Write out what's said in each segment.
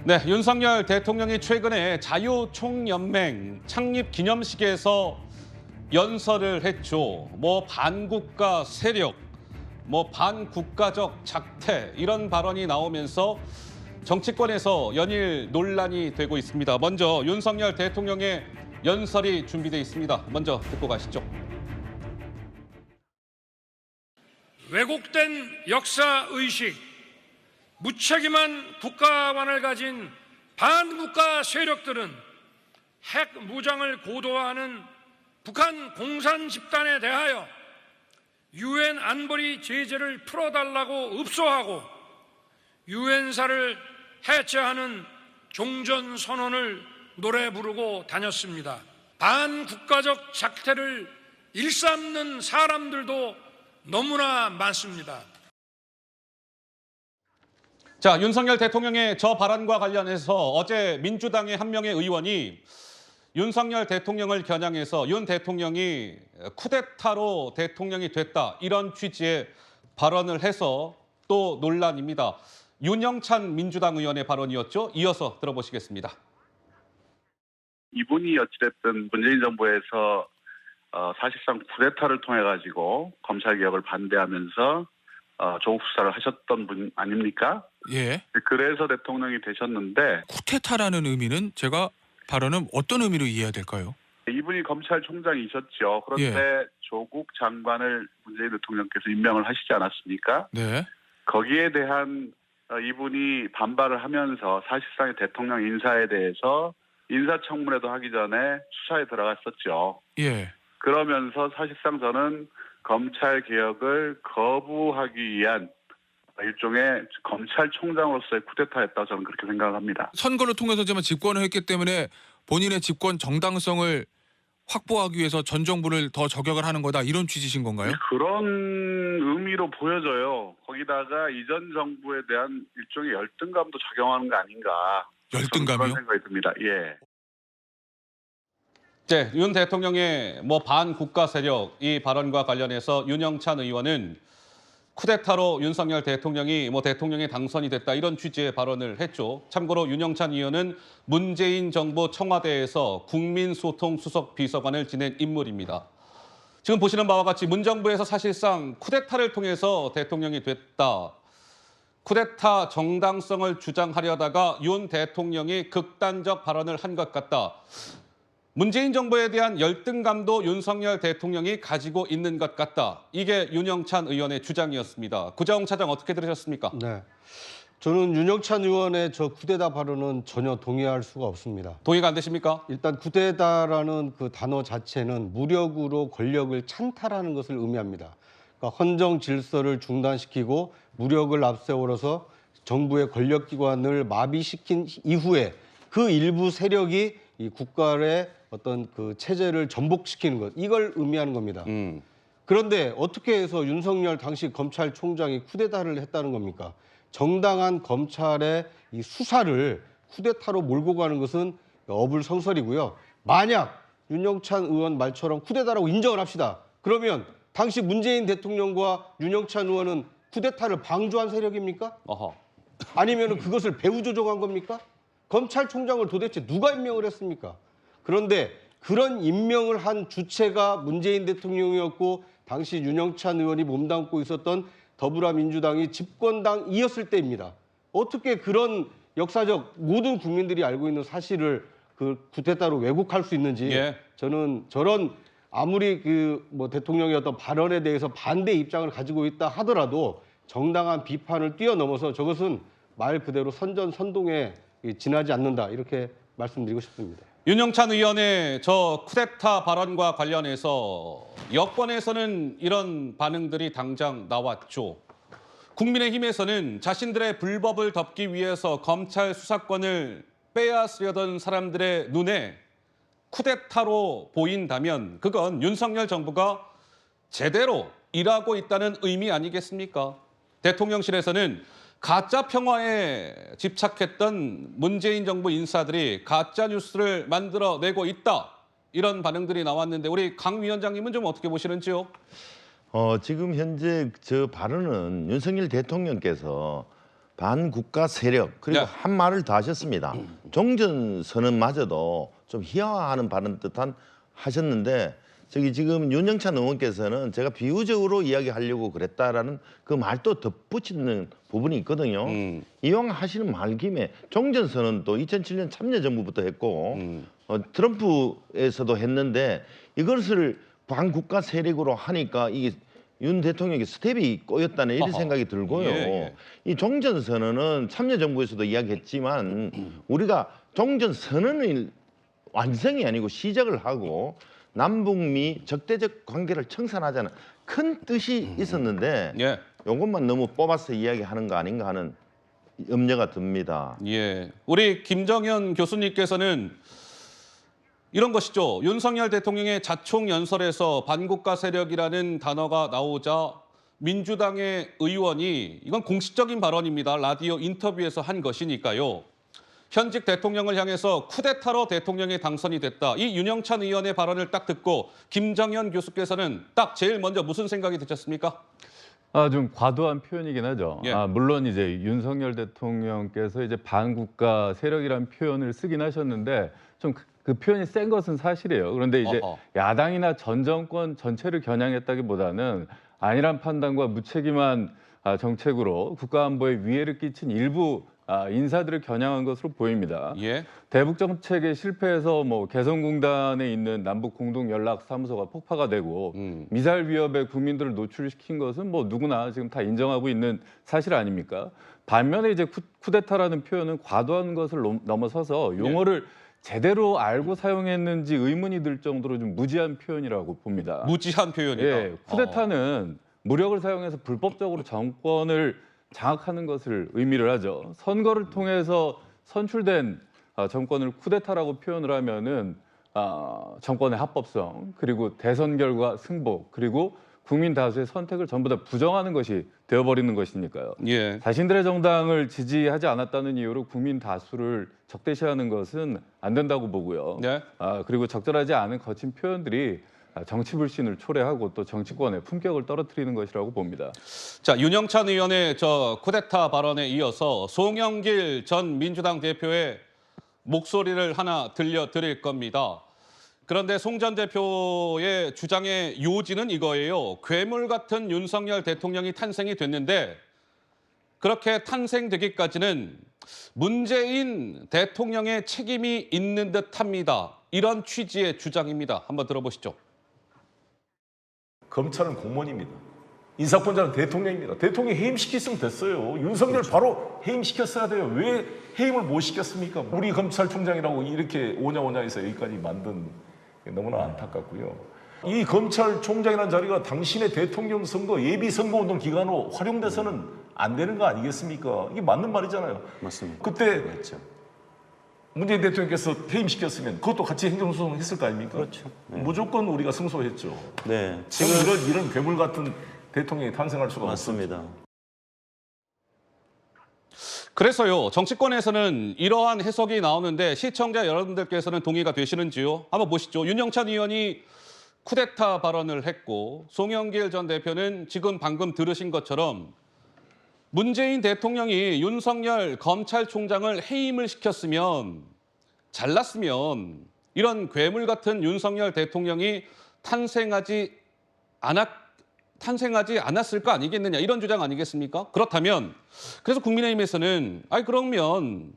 네, 윤석열 대통령이 최근에 자유총연맹 창립 기념식에서 연설을 했죠. 반국가 세력, 반국가적 작태 이런 발언이 나오면서 정치권에서 연일 논란이 되고 있습니다. 먼저 윤석열 대통령의 연설이 준비되어 있습니다. 먼저 듣고 가시죠. 왜곡된 역사의식, 무책임한 국가관을 가진 반국가 세력들은 핵 무장을 고도화하는 북한 공산 집단에 대하여 유엔 안보리 제재를 풀어달라고 읍소하고 유엔사를 해체하는 종전선언을 노래 부르고 다녔습니다. 반국가적 작태를 일삼는 사람들도 너무나 많습니다. 자, 윤석열 대통령의 저 발언과 관련해서 어제 민주당의 한 명의 의원이 윤석열 대통령을 겨냥해서 윤 대통령이 쿠데타로 대통령이 됐다 이런 취지의 발언을 해서 또 논란입니다. 윤영찬 민주당 의원의 발언이었죠. 이어서 들어보시겠습니다. 이분이 어찌됐든 문재인 정부에서 사실상 쿠데타를 통해 가지고 검찰 개혁을 반대하면서 조국 수사를 하셨던 분 아닙니까? 예. 그래서 대통령이 되셨는데 쿠데타라는 의미는 제가 발언은 어떤 의미로 이해해야 될까요? 이분이 검찰총장이셨죠. 그런데 조국 장관을 문재인 대통령께서 임명을 하시지 않았습니까? 네. 거기에 대한 이분이 반발을 하면서 사실상의 대통령 인사에 대해서 인사청문회도 하기 전에 수사에 들어갔었죠. 예. 그러면서 사실상 저는 검찰 개혁을 거부하기 위한 일종의 검찰총장으로서의 쿠데타였다고 저는 그렇게 생각을 합니다. 선거를 통해서지만 집권을 했기 때문에 본인의 집권 정당성을 확보하기 위해서 전 정부를 더 저격을 하는 거다 이런 취지신 건가요? 그런 의미로 보여져요. 거기다가 이전 정부에 대한 일종의 열등감도 작용하는 거 아닌가. 열등감이요? 그런 생각이 듭니다. 예. 네, 윤 대통령의 반국가 세력 이 발언과 관련해서 윤영찬 의원은 쿠데타로 윤석열 대통령이 대통령에 당선이 됐다 이런 취지의 발언을 했죠. 참고로 윤영찬 의원은 문재인 정부 청와대에서 국민소통 수석 비서관을 지낸 인물입니다. 지금 보시는 바와 같이 문정부에서 사실상 쿠데타를 통해서 대통령이 됐다. 쿠데타 정당성을 주장하려다가 윤 대통령이 극단적 발언을 한 것 같다. 문재인 정부에 대한 열등감도 윤석열 대통령이 가지고 있는 것 같다. 이게 윤영찬 의원의 주장이었습니다. 구자홍 차장 어떻게 들으셨습니까? 네, 저는 윤영찬 의원의 저 쿠데타 발언은 전혀 동의할 수가 없습니다. 동의가 안 되십니까? 일단 쿠데타라는 그 단어 자체는 무력으로 권력을 찬탈하는 것을 의미합니다. 그러니까 헌정 질서를 중단시키고 무력을 앞세워서 정부의 권력기관을 마비시킨 이후에 그 일부 세력이 이 국가의 어떤 그 체제를 전복시키는 것, 이걸 의미하는 겁니다. 그런데 어떻게 해서 윤석열 당시 검찰총장이 쿠데타를 했다는 겁니까? 정당한 검찰의 이 수사를 쿠데타로 몰고 가는 것은 어불성설이고요. 만약 윤영찬 의원 말처럼 쿠데타라고 인정을 합시다. 그러면 당시 문재인 대통령과 윤영찬 의원은 쿠데타를 방조한 세력입니까? 어허. 아니면 그것을 배후 조종한 겁니까? 검찰총장을 도대체 누가 임명을 했습니까? 그런데 그런 임명을 한 주체가 문재인 대통령이었고 당시 윤영찬 의원이 몸담고 있었던 더불어민주당이 집권당이었을 때입니다. 어떻게 그런 역사적 모든 국민들이 알고 있는 사실을 그 쿠데타로 왜곡할 수 있는지 저는 저런 아무리 대통령의 어떤 발언에 대해서 반대 입장을 가지고 있다 하더라도 정당한 비판을 뛰어넘어서 저것은 말 그대로 선전선동에 지나지 않는다 이렇게 말씀드리고 싶습니다. 윤영찬 의원의 저 쿠데타 발언과 관련해서 여권에서는 이런 반응들이 당장 나왔죠. 국민의힘에서는 자신들의 불법을 덮기 위해서 검찰 수사권을 빼앗으려던 사람들의 눈에 쿠데타로 보인다면 그건 윤석열 정부가 제대로 일하고 있다는 의미 아니겠습니까? 대통령실에서는 가짜 평화에 집착했던 문재인 정부 인사들이 가짜 뉴스를 만들어내고 있다. 이런 반응들이 나왔는데 우리 강 위원장님은 좀 어떻게 보시는지요? 지금 현재 저 발언은 윤석열 대통령께서 반국가 세력 그리고 네. 한 말을 더 하셨습니다. 종전선언마저도 좀 희화화하는 발언 듯한 하셨는데 저기 지금 윤영찬 의원께서는 제가 비유적으로 이야기하려고 그랬다라는 그 말도 덧붙이는 부분이 있거든요. 이왕 하시는 말 김에 종전선언도 2007년 참여정부부터 했고 트럼프에서도 했는데 이것을 반국가 세력으로 하니까 이게 윤 대통령의 스텝이 꼬였다는 이런 생각이 들고요. 예. 이 종전선언은 참여정부에서도 이야기했지만 우리가 종전선언을 완성이 아니고 시작을 하고 남북미 적대적 관계를 청산하자는 큰 뜻이 있었는데 예. 이것만 너무 뽑아서 이야기하는 거 아닌가 하는 염려가 듭니다. 예. 우리 김정현 교수님께서는 이런 것이죠. 윤석열 대통령의 자총 연설에서 반국가 세력이라는 단어가 나오자 민주당의 의원이 이건 공식적인 발언입니다. 라디오 인터뷰에서 한 것이니까요. 현직 대통령을 향해서 쿠데타로 대통령이 당선이 됐다. 이 윤영찬 의원의 발언을 딱 듣고 김정현 교수께서는 딱 제일 먼저 무슨 생각이 드셨습니까? 좀 과도한 표현이긴 하죠. 예. 물론 이제 윤석열 대통령께서 이제 반국가 세력이라는 표현을 쓰긴 하셨는데 좀 그 표현이 센 것은 사실이에요. 그런데 이제 어허. 야당이나 전 정권 전체를 겨냥했다기보다는 안일한 판단과 무책임한 정책으로 국가안보에 위해를 끼친 일부 인사들을 겨냥한 것으로 보입니다. 예. 대북 정책의 실패에서 뭐 개성공단에 있는 남북 공동 연락 사무소가 폭파가 되고 미사일 위협에 국민들을 노출시킨 것은 뭐 누구나 지금 다 인정하고 있는 사실 아닙니까? 반면에 이제 쿠데타라는 표현은 과도한 것을 넘어서서 용어를 제대로 알고 사용했는지 의문이 들 정도로 좀 무지한 표현이라고 봅니다. 무지한 표현이다. 예, 쿠데타는 무력을 사용해서 불법적으로 정권을 장악하는 것을 의미를 하죠. 선거를 통해서 선출된 정권을 쿠데타라고 표현을 하면은 정권의 합법성 그리고 대선 결과 승복 그리고 국민 다수의 선택을 전부 다 부정하는 것이 되어버리는 것이니까요. 예. 자신들의 정당을 지지하지 않았다는 이유로 국민 다수를 적대시하는 것은 안 된다고 보고요. 네. 그리고 적절하지 않은 거친 표현들이 정치 불신을 초래하고 또 정치권의 품격을 떨어뜨리는 것이라고 봅니다. 자, 윤영찬 의원의 저 쿠데타 발언에 이어서 송영길 전 민주당 대표의 목소리를 하나 들려드릴 겁니다. 그런데 송 전 대표의 주장의 요지는 이거예요. 괴물 같은 윤석열 대통령이 탄생이 됐는데 그렇게 탄생되기까지는 문재인 대통령의 책임이 있는 듯합니다. 이런 취지의 주장입니다. 한번 들어보시죠. 검찰은 공무원입니다. 인사권자는 대통령입니다. 대통령이 해임시켰으면 됐어요. 윤석열 바로 해임시켰어야 돼요. 왜 해임을 못 시켰습니까? 우리 검찰총장이라고 이렇게 오냐오냐해서 여기까지 만든 게 너무나 안타깝고요. 이 검찰총장이라는 자리가 당신의 대통령 선거, 예비 선거운동 기간으로 활용돼서는 안 되는 거 아니겠습니까? 이게 맞는 말이잖아요. 맞습니다. 그때 맞죠. 문재인 대통령께서 해임시켰으면 그것도 같이 행정소송 했을 거 아닙니까? 그렇죠. 네. 무조건 우리가 승소했죠. 네, 지금 이런 괴물 같은 대통령이 탄생할 수가 맞습니다. 없습니다. 그래서요, 정치권에서는 이러한 해석이 나오는데 시청자 여러분들께서는 동의가 되시는지요? 한번 보시죠. 윤영찬 의원이 쿠데타 발언을 했고 송영길 전 대표는 지금 방금 들으신 것처럼 문재인 대통령이 윤석열 검찰총장을 해임을 시켰으면 잘났으면 이런 괴물 같은 윤석열 대통령이 탄생하지 않았을 거 아니겠느냐 이런 주장 아니겠습니까? 그렇다면 그래서 국민의힘에서는 그러면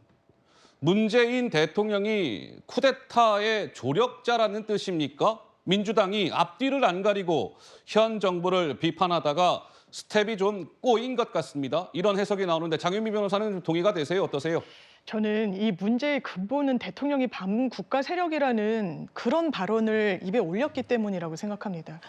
문재인 대통령이 쿠데타의 조력자라는 뜻입니까? 민주당이 앞뒤를 안 가리고 현 정부를 비판하다가 스텝이 좀 꼬인 것 같습니다. 이런 해석이 나오는데 장윤미 변호사는 좀 동의가 되세요? 어떠세요? 저는 이 문제의 근본은 대통령이 반국가 세력이라는 그런 발언을 입에 올렸기 때문이라고 생각합니다.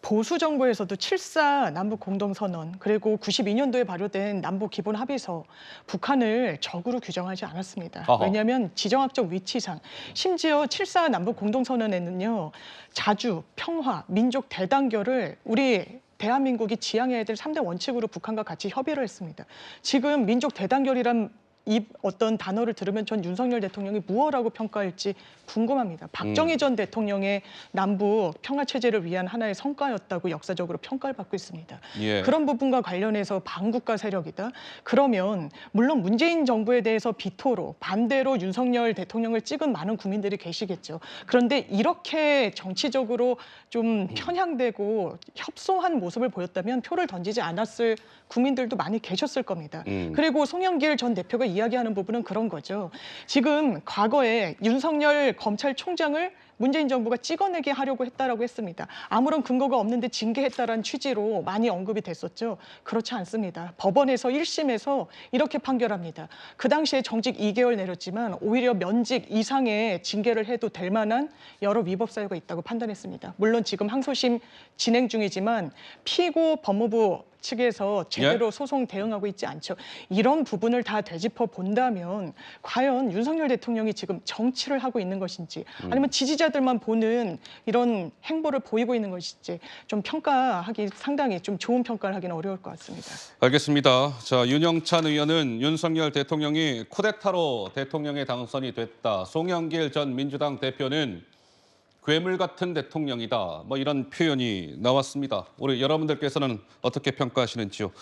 보수 정부에서도 7.4 남북 공동선언 그리고 92년도에 발효된 남북 기본 합의서 북한을 적으로 규정하지 않았습니다. 아하. 왜냐하면 지정학적 위치상 심지어 7.4 남북 공동선언에는요. 자주, 평화, 민족 대단결을 우리 대한민국이 지향해야 될 3대 원칙으로 북한과 같이 협의를 했습니다. 지금 민족 대단결이란 이 어떤 단어를 들으면 전 윤석열 대통령이 무엇라고 평가할지 궁금합니다. 박정희 전 대통령의 남북 평화 체제를 위한 하나의 성과였다고 역사적으로 평가를 받고 있습니다. 예. 그런 부분과 관련해서 반국가 세력이다. 그러면 물론 문재인 정부에 대해서 비토로 반대로 윤석열 대통령을 찍은 많은 국민들이 계시겠죠. 그런데 이렇게 정치적으로 좀 편향되고 협소한 모습을 보였다면 표를 던지지 않았을 국민들도 많이 계셨을 겁니다. 그리고 송영길 전 대표가 이야기하는 부분은 그런 거죠. 지금 과거에 윤석열 검찰총장을 문재인 정부가 찍어내게 하려고 했다라고 했습니다. 아무런 근거가 없는데 징계했다라는 취지로 많이 언급이 됐었죠. 그렇지 않습니다. 법원에서 1심에서 이렇게 판결합니다. 그 당시에 정직 2개월 내렸지만 오히려 면직 이상의 징계를 해도 될 만한 여러 위법 사유가 있다고 판단했습니다. 물론 지금 항소심 진행 중이지만 피고 법무부 측에서 제대로 소송 대응하고 있지 않죠. 이런 부분을 다 되짚어 본다면 과연 윤석열 대통령이 지금 정치를 하고 있는 것인지 아니면 지지자들만 보는 이런 행보를 보이고 있는 것인지 좀 평가하기 상당히 좀 좋은 평가를 하기는 어려울 것 같습니다. 알겠습니다. 자, 윤영찬 의원은 윤석열 대통령이 쿠데타로 대통령에 당선이 됐다. 송영길 전 민주당 대표는 괴물 같은 대통령이다. 뭐 이런 표현이 나왔습니다. 우리 여러분들께서는 어떻게 평가하시는지요?